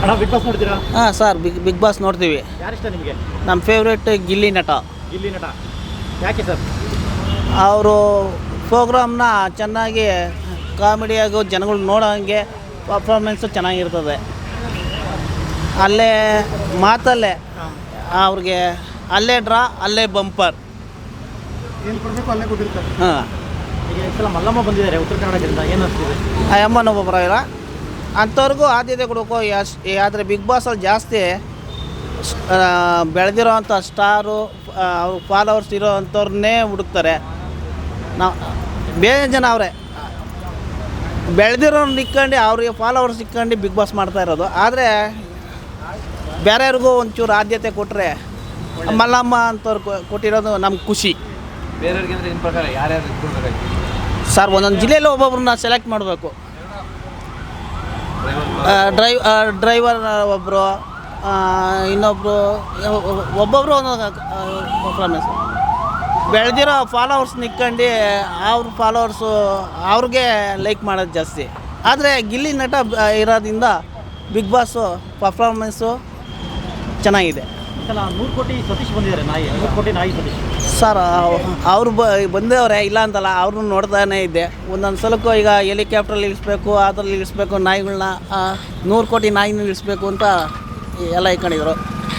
ಅಣ್ಣ big boss ನೋಡ್ತೀರಾ? ಹಾಂ ಸರ್, ಬಿಗ್ ಬಾಸ್ ನೋಡ್ತೀವಿ. ಯಾರಿಷ್ಟ ನಿಮಗೆ? ನಮ್ಮ ಫೇವ್ರೇಟ್ ಗಿಲ್ಲಿ ನಟ. ಗಿಲ್ಲಿ ನಟ ಯಾಕೆ ಸರ್? ಅವರು ಪ್ರೋಗ್ರಾಮ್ನ ಚೆನ್ನಾಗಿ ಕಾಮಿಡಿಯಾಗೂ ಜನಗಳು ನೋಡೋಂಗೆ ಪರ್ಫಾರ್ಮೆನ್ಸು ಚೆನ್ನಾಗಿರ್ತದೆ. ಅಲ್ಲೇ ಮಾತಲ್ಲೇ ಅವ್ರಿಗೆ ಅಲ್ಲೇ ಡ್ರಾ ಅಲ್ಲೇ ಬಂಪರ್. ಏನು ಕೊಡಬೇಕು ಅಲ್ಲೇ ಕೊಟ್ಟಿರ್ತಾರೆ. ಹಾಂ, ಈಗ ಈ ಸಲ ಮಲ್ಲಮ್ಮ ಬಂದಿದ್ದಾರೆ ಉತ್ತರ ಕನ್ನಡದಿಂದ, ಏನು ಅನಿಸ್ತಿದೆ? ಆ ಅಮ್ಮನ ಪರವಾಗಿಲ್ಲ, ಅಂಥವ್ರಿಗೂ ಆದ್ಯತೆ ಕೊಡಬೇಕು. ಆದರೆ ಬಿಗ್ ಬಾಸಲ್ಲಿ ಜಾಸ್ತಿ ಬೆಳೆದಿರೋ ಅಂಥ ಸ್ಟಾರು, ಅವ್ರ ಫಾಲೋವರ್ಸ್ ಇರೋ ಅಂಥವ್ರನ್ನೇ ಹುಡುಕ್ತಾರೆ. ನಾವು ಬೇರೆ ಜನ ಅವರೇ ಬೆಳೆದಿರೋರು ಇಕ್ಕೊಂಡು ಅವ್ರಿಗೆ ಫಾಲೋವರ್ಸ್ ಇಕ್ಕೊಂಡು ಬಿಗ್ ಬಾಸ್ ಮಾಡ್ತಾ ಇರೋದು. ಆದರೆ ಬೇರೆಯವ್ರಿಗೂ ಒಂಚೂರು ಆದ್ಯತೆ ಕೊಟ್ಟರೆ, ಮಲ್ಲಮ್ಮ ಅಂಥವ್ರು ಕೊಟ್ಟಿರೋದು ನಮ್ಗೆ ಖುಷಿ. ಬೇರೆಯವ್ರಿಗೆ ಅಂದರೆ ನಿಮ್ಮ ಪ್ರಕಾರ ಯಾರ್ಯಾರು ಕೊಡಬೇಕಾಗಿ? ಸರ್, ಒಂದೊಂದು ಜಿಲ್ಲೆಯಲ್ಲಿ ಒಬ್ಬೊಬ್ರನ್ನ ಸೆಲೆಕ್ಟ್ ಮಾಡಬೇಕು. ಡ್ರೈವರ್ ಒಬ್ಬರು, ಇನ್ನೊಬ್ಬರು, ಒಬ್ಬೊಬ್ಬರು ಒಂದೊಂದು ಪರ್ಫಾರ್ಮೆನ್ಸ್. ಬೆಳೆದಿರೋ ಫಾಲೋವರ್ಸ್ ನಿಕ್ಕೊಂಡು ಅವ್ರ ಫಾಲೋವರ್ಸು ಅವ್ರಿಗೆ ಲೈಕ್ ಮಾಡೋದು ಜಾಸ್ತಿ. ಆದರೆ ಗಿಲ್ಲಿ ನಟ ಇರೋದ್ರಿಂದ ಬಿಗ್ ಬಾಸು ಪರ್ಫಾರ್ಮೆನ್ಸು ಚೆನ್ನಾಗಿದೆ. ಸಲ 100 ಕೋಟಿ ಸತೀಶ್ ಬಂದಿದ್ದಾರೆ, ನಾಯಿ 100 ಕೋಟಿ ನಾಯಿ ಸತೀಶ್ ಸರ್. ಅವರು ಬಂದವರೇ, ಇಲ್ಲ ಅಂತಲ್ಲ, ಅವ್ರನ್ನ ನೋಡ್ತಾನೇ ಇದ್ದೆ. ಒಂದೊಂದು ಸಲಕ್ಕೂ ಈಗ ಹೆಲಿಕಾಪ್ಟ್ರಲ್ಲಿ ಇಳಿಸ್ಬೇಕು, ಅದ್ರಲ್ಲಿ ಇಳಿಸ್ಬೇಕು, ನಾಯಿಗಳನ್ನ 100 ಕೋಟಿ ನಾಯಿನ ಇಳಿಸ್ಬೇಕು ಅಂತ ಎಲ್ಲ ಇಟ್ಕೊಂಡಿದ್ರು.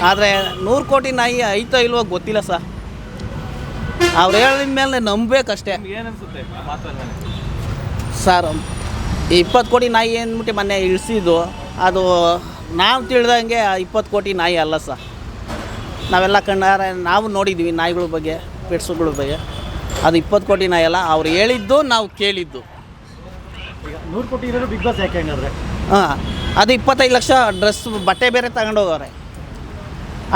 ಆದರೆ 100 ಕೋಟಿ ನಾಯಿ ಐತೋ ಇಲ್ವೋ ಗೊತ್ತಿಲ್ಲ ಸರ್. ಅವ್ರು ಹೇಳಿದ ಮೇಲೆ ನಂಬಬೇಕಷ್ಟೇ. ಏನನ್ಸುತ್ತೆ ಸರ್, 20 ಕೋಟಿ ನಾಯಿ ಅಂದ್ಬಿಟ್ಟು ಮೊನ್ನೆ ಇಳಿಸಿದ್ದು, ಅದು ನಾವು ತಿಳಿದಂಗೆ 20 ಕೋಟಿ ನಾಯಿ ಅಲ್ಲ ಸರ್. ನಾವೆಲ್ಲ ಕಣ್ಣಾರೆ ನಾವು ನೋಡಿದ್ವಿ ನಾಯಿಗಳ ಬಗ್ಗೆ, ಪೆಟ್ಸುಗಳ ಬಗ್ಗೆ. ಅದು 20 ಕೋಟಿ ನಾಯಿ ಅಲ್ಲ, ಅವ್ರು ಹೇಳಿದ್ದು ನಾವು ಕೇಳಿದ್ದು. ಈಗ 100 ಕೋಟಿ ಇರೋರು ಬಿಗ್ ಬಾಸ್ ಯಾಕೆ ಹಂಗಾದ್ರೆ? ಹಾಂ, ಅದು 25 ಲಕ್ಷ ಡ್ರೆಸ್ ಬಟ್ಟೆ ಬೇರೆ ತಗೊಂಡೋಗವ್ರೆ.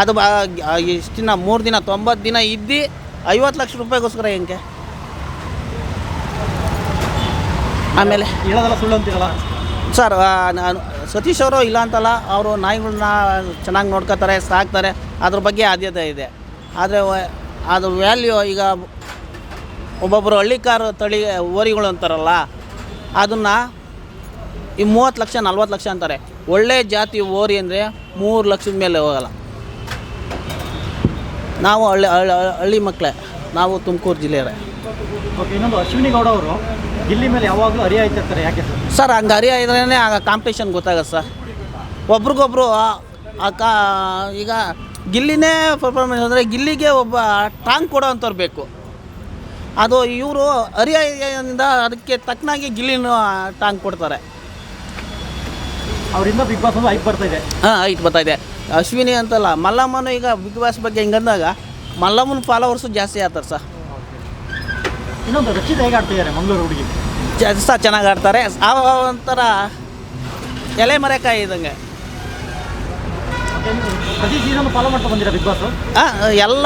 ಅದು ಇಷ್ಟು ದಿನ 3 ದಿನ 90 ದಿನ ಇದ್ದು 50 ಲಕ್ಷ ರೂಪಾಯಿಗೋಸ್ಕರ ಹೆಂಗೆ? ಆಮೇಲೆ ಹೇಳೋದಲ್ಲ ಸುಳ್ಳು ಅಂತೀರಲ್ಲ ಸರ್. ನಾನು ಸತೀಶ್ ಅವರು ಇಲ್ಲ ಅಂತಲ್ಲ, ಅವರು ನಾಯಿಗಳನ್ನ ಚೆನ್ನಾಗಿ ನೋಡ್ಕೋತಾರೆ, ಸಾಕ್ತಾರೆ, ಅದ್ರ ಬಗ್ಗೆ ಆದ್ಯತೆ ಇದೆ. ಆದರೆ ಅದು ವ್ಯಾಲ್ಯೂ ಈಗ ಒಬ್ಬೊಬ್ಬರು ಹಳ್ಳಿಕಾರು ತಳಿ ಓರಿಗಳು ಅಂತಾರಲ್ಲ, ಅದನ್ನು ಈ 30 ಲಕ್ಷ 40 ಲಕ್ಷ ಅಂತಾರೆ. ಒಳ್ಳೆ ಜಾತಿ ಓರಿ ಅಂದರೆ 3 ಲಕ್ಷದ ಮೇಲೆ ಹೋಗಲ್ಲ. ನಾವು ಹಳ್ಳಿ ಮಕ್ಕಳೇ, ನಾವು ತುಮಕೂರು ಜಿಲ್ಲೆಯವರೇ. ಓಕೆ, ಇನ್ನೊಂದು ಅಶ್ವಿನಿ ಗೌಡ ಅವರು ಗಿಲ್ಲಿ ಮೇಲೆ ಯಾವಾಗಲೂ ಹರಿಯಾಯ್ತಿರ್ತಾರೆ, ಯಾಕೆ ಸರ್? ಸರ್, ಹಂಗೆ ಹರಿಯ ಇದ್ರೇ ಆಗ ಕಾಂಪಿಟೇಷನ್ ಗೊತ್ತಾಗತ್ತೆ ಸರ್. ಒಬ್ರಿಗೊಬ್ರು ಈಗ ಗಿಲ್ಲಿನೇ ಪರ್ಫಾರ್ಮೆನ್ಸ್ ಅಂದರೆ ಗಿಲ್ಲಿಗೆ ಒಬ್ಬ ಟಾಂಗ್ ಕೊಡೋ ಅಂಥವ್ರು ಬೇಕು. ಅದು ಇವರು ಹರಿಯಿಂದ ಅದಕ್ಕೆ ತಕ್ಕನಾಗಿ ಗಿಲ್ಲಿನ ಟಾಂಗ್ ಕೊಡ್ತಾರೆ. ಅವರಿಂದ ಬಿಗ್ ಬಾಸ್ ಒಂದು ಐದು ಬರ್ತಾಯಿದೆ. ಹಾಂ, ಐದು ಬರ್ತಾಯಿದೆ. ಅಶ್ವಿನಿ ಅಂತಲ್ಲ, ಮಲ್ಲಮ್ಮನು ಈಗ ಬಿಗ್ ಬಾಸ್ ಬಗ್ಗೆ ಹಿಂಗಂದಾಗ ಮಲ್ಲಮ್ಮನ ಫಾಲೋವರ್ಸು ಜಾಸ್ತಿ ಆಗ್ತಾರೆ ಸರ್. ಇನ್ನೊಂದು ರಚಿತ ಹೇಗೆ ಆಡ್ತಿದ್ದಾರೆ ಮಂಗಳೂರು ಹುಡುಗಿ? ಸರ್, ಚೆನ್ನಾಗಿ ಆಡ್ತಾರೆ. ಒಂಥರ ಎಲೆ ಮರೆಕಾಯಿ ಇದ್ದಂಗೆ. ಪ್ರತಿ ಸೀಸನ್ ಫಾಲೋ ಮಾಡ್ತಾ ಬಂದಿರಾ ಬಿಗ್ ಬಾಸ್? ಎಲ್ಲ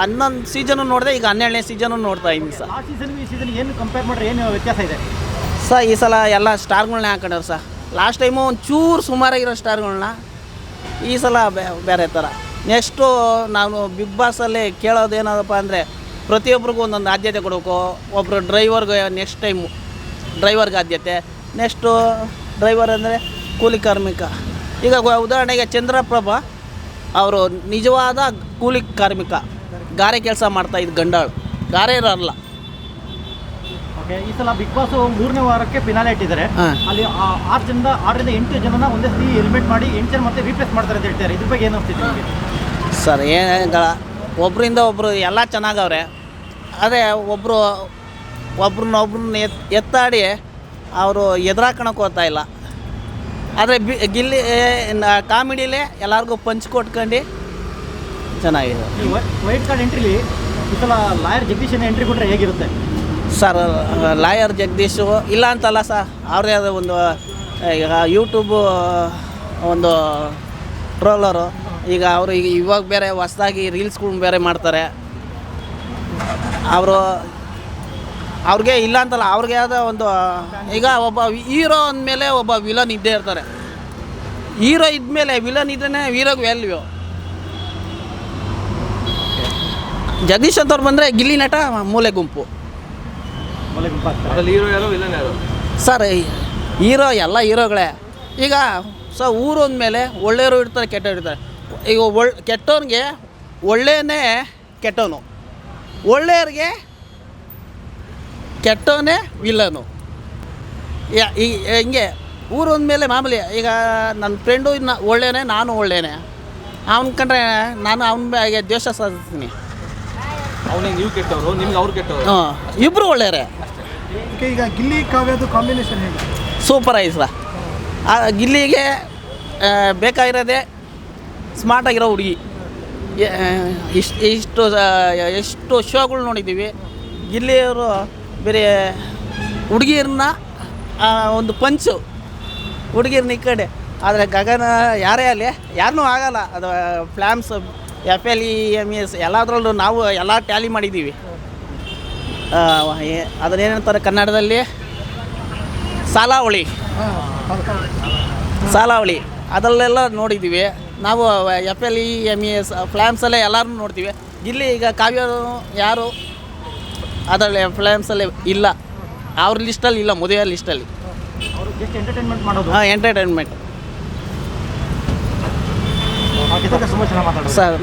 11 ಸೀಸನು ನೋಡಿದೆ, ಈಗ 12ನೇ ಸೀಸನು ನೋಡ್ತಾ ಇದ್ದೀನಿ ಸರ್. ಲಾಸ್ಟ್ ಸೀಸನ್ಗೆ ಈ ಸೀಸನ್ ಏನು ಕಂಪೇರ್ ಮಾಡಿದ್ರೆ ಏನು ವ್ಯತ್ಯಾಸ ಇದೆ ಸರ್? ಈ ಸಲ ಎಲ್ಲ ಸ್ಟಾರ್ಗಳನ್ನ ಹಾಕೊಂಡವ್ರು ಸರ್. ಲಾಸ್ಟ್ ಟೈಮು ಒಂಚೂರು ಸುಮಾರಾಗಿರೋ ಸ್ಟಾರ್ಗಳನ್ನ, ಈ ಸಲ ಬೇರೆ ಥರ. ನೆಕ್ಸ್ಟು ನಾನು ಬಿಗ್ ಬಾಸಲ್ಲಿ ಕೇಳೋದೇನಪ್ಪ ಅಂದರೆ, ಪ್ರತಿಯೊಬ್ಬರಿಗೂ ಒಂದೊಂದು ಆದ್ಯತೆ ಕೊಡಬೇಕು. ಒಬ್ಬರು ಡ್ರೈವರ್ಗೆ ನೆಕ್ಸ್ಟ್ ಟೈಮು ಡ್ರೈವರ್ಗೆ ಆದ್ಯತೆ. ನೆಕ್ಸ್ಟು ಡ್ರೈವರ್ ಅಂದರೆ ಕೂಲಿ ಕಾರ್ಮಿಕ. ಈಗ ಉದಾಹರಣೆಗೆ ಚಂದ್ರಪ್ರಭಾ ಅವರು ನಿಜವಾದ ಕೂಲಿ ಕಾರ್ಮಿಕ, ಗಾರೆ ಕೆಲಸ ಮಾಡ್ತಾಯಿದ್ದು ಗಂಡಾಳು, ಗಾರೆ ಇರೋಲ್ಲ. ಓಕೆ, ಈ ಸಲ ಬಿಗ್ ಬಾಸ್ 3ನೇ ವಾರಕ್ಕೆ ಫಿನಾಲೆ ಇಟ್ಟಿದ್ದಾರೆ. ಅಲ್ಲಿ 6ರಿಂದ 8 ಜನನ ಒಂದೇ ಸತಿ ಹೆಲ್ಮೆಟ್ ಮಾಡಿ 8 ಜನ ಮತ್ತೆ ರೀಪ್ಲೇಸ್ ಮಾಡ್ತಾರೆ ಅಂತ ಹೇಳ್ತಾರೆ. ಇದ್ರ ಬಗ್ಗೆ ಏನು ಅನಿಸ್ತಿದೆ ನಿಮಗೆ? ಸರ್, ಒಬ್ಬರಿಂದ ಒಬ್ಬರು ಎಲ್ಲ ಚೆನ್ನಾಗವ್ರೆ. ಅದೇ ಒಬ್ರನ್ನ ಎತ್ತಾಡಿ ಅವರು ಎದುರಾಕೋಣಕ್ಕೆ ಹೋಗ್ತಾ ಇಲ್ಲ. ಆದರೆ ಗಿಲ್ಲಿ ಕಾಮಿಡಿಲೇ ಎಲ್ಲರಿಗೂ ಪಂಚ್ ಕೊಟ್ಕೊಂಡು ಚೆನ್ನಾಗಿದೆ. ಈ ವೈಟ್ ಕಾರ್ಡ್ ಎಂಟ್ರಿಲಿ ಈ ಸಲ ಲಾಯರ್ ಜಗದೀಶನ ಎಂಟ್ರಿ ಕೊಟ್ಟರೆ ಹೇಗಿರುತ್ತೆ ಸರ್? ಲಾಯರ್ ಜಗದೀಶು ಇಲ್ಲ ಅಂತಲ್ಲ ಸರ್, ಅವ್ರದೇ ಆದ ಒಂದು ಈಗ ಯೂಟ್ಯೂಬು ಒಂದು ಟ್ರೋಲರು. ಈಗ ಅವರು ಇವಾಗ ಬೇರೆ ಹೊಸದಾಗಿ ರೀಲ್ಸ್ಗಳು ಬೇರೆ ಮಾಡ್ತಾರೆ. ಅವ್ರಿಗೆ ಇಲ್ಲ ಅಂತಲ್ಲ, ಅವ್ರಿಗೆ ಆದ ಒಂದು ಈಗ ಒಬ್ಬ ಹೀರೋ ಅಂದಮೇಲೆ ಒಬ್ಬ ವಿಲನ್ ಇದ್ದೇ ಇರ್ತಾರೆ. ಹೀರೋ ಇದ್ಮೇಲೆ ವಿಲನ್ ಇದ್ರೇ ಹೀರೋಗೆ ವ್ಯಾಲ್ಯೂ. ಜಗದೀಶ್ ಅಂತವ್ರು ಬಂದರೆ ಗಿಲ್ಲಿ ನಟ ಮೂಲೆ ಗುಂಪು. ಹೀರೋ ಯಾರು ವಿಲನ್ ಯಾರು ಸರ್? ಹೀರೋ ಎಲ್ಲ ಹೀರೋಗಳೇ. ಈಗ ಸೊ ಊರು ಅಂದಮೇಲೆ ಒಳ್ಳೆಯವರು ಇರ್ತಾರೆ, ಕೆಟ್ಟವರು ಇರ್ತಾರೆ. ಈಗ ಕೆಟ್ಟವನಿಗೆ ಒಳ್ಳೆಯನೇ ಕೆಟ್ಟವನು, ಒಳ್ಳೆಯವ್ರಿಗೆ ಕೆಟ್ಟವನೇ ವಿಲ್ಲನು. ಹಿಂಗೆ ಊರು ಅಂದಮೇಲೆ ಮಾಮೂಲಿ. ಈಗ ನನ್ನ ಫ್ರೆಂಡು ಇನ್ನು ಒಳ್ಳೆಯನೇ, ನಾನು ಒಳ್ಳೆಯನೇ. ಅವನ ಕಂಡ್ರೆ ನಾನು ಅವನ ಬಗ್ಗೆ ದ್ವೇಷ ಸಾಧಿಸ್ತೀನಿ. ಅವನಿಗೆ ನೀವು ಕೆಟ್ಟವರು, ನಿಮ್ಗೆ ಅವ್ರು ಕೆಟ್ಟವರು. ಹಾಂ, ಇಬ್ಬರು ಒಳ್ಳೆಯವರೇ. ಈಗ ಗಿಲ್ಲಿ ಕಾವ್ಯದು ಕಾಂಬಿನೇಷನ್ ಹೇಗೆ? ಸೂಪರ್ ಆಗಿ ಸರ್. ಗಿಲ್ಲಿಗೆ ಬೇಕಾಗಿರೋದೇ ಸ್ಮಾರ್ಟಾಗಿರೋ ಹುಡುಗಿ. ಎಷ್ಟು ಶೋಗಳು ನೋಡಿದ್ದೀವಿ. ಗಿಲ್ಲಿಯವರು ಬೇರೆ ಹುಡುಗಿಯರನ್ನ ಒಂದು ಪಂಚು ಹುಡುಗಿಯರನ್ನ ಈ ಕಡೆ. ಆದರೆ ಗಗನ ಯಾರೇ ಅಲ್ಲಿ ಯಾರನ್ನೂ ಆಗಲ್ಲ. ಅದು ಫ್ಲ್ಯಾಮ್ಸ್ FLEMS ಎಲ್ಲದರಲ್ಲೂ ನಾವು ಎಲ್ಲ ಟ್ಯಾಲಿ ಮಾಡಿದ್ದೀವಿ. ಅದನ್ನೇನಂತಾರೆ ಕನ್ನಡದಲ್ಲಿ ಸಾಲಾವಳಿ ಅದರಲ್ಲೆಲ್ಲ ನೋಡಿದ್ದೀವಿ ನಾವು. FLEMS ಫ್ಲ್ಯಾಮ್ಸಲ್ಲೇ ಎಲ್ಲರೂ ನೋಡ್ತೀವಿ. ಇಲ್ಲಿ ಈಗ ಕಾವ್ಯ ಯಾರು ಅದರಲ್ಲಿ ಫ್ಲ್ಯಾಮ್ಸಲ್ಲಿ ಇಲ್ಲ, ಅವ್ರ ಲಿಸ್ಟಲ್ಲಿ ಇಲ್ಲ, ಮದುವೆ ಲಿಸ್ಟಲ್ಲಿ. ಅವರು ಜಸ್ಟ್ ಎಂಟರ್ಟೈನ್ಮೆಂಟ್ ಮಾಡೋದು. ಎಂಟರ್ಟೈನ್ಮೆಂಟ್ ತುಂಬ ಚೆನ್ನಾಗಿ ಮಾತಾಡೋದು ಸರ್.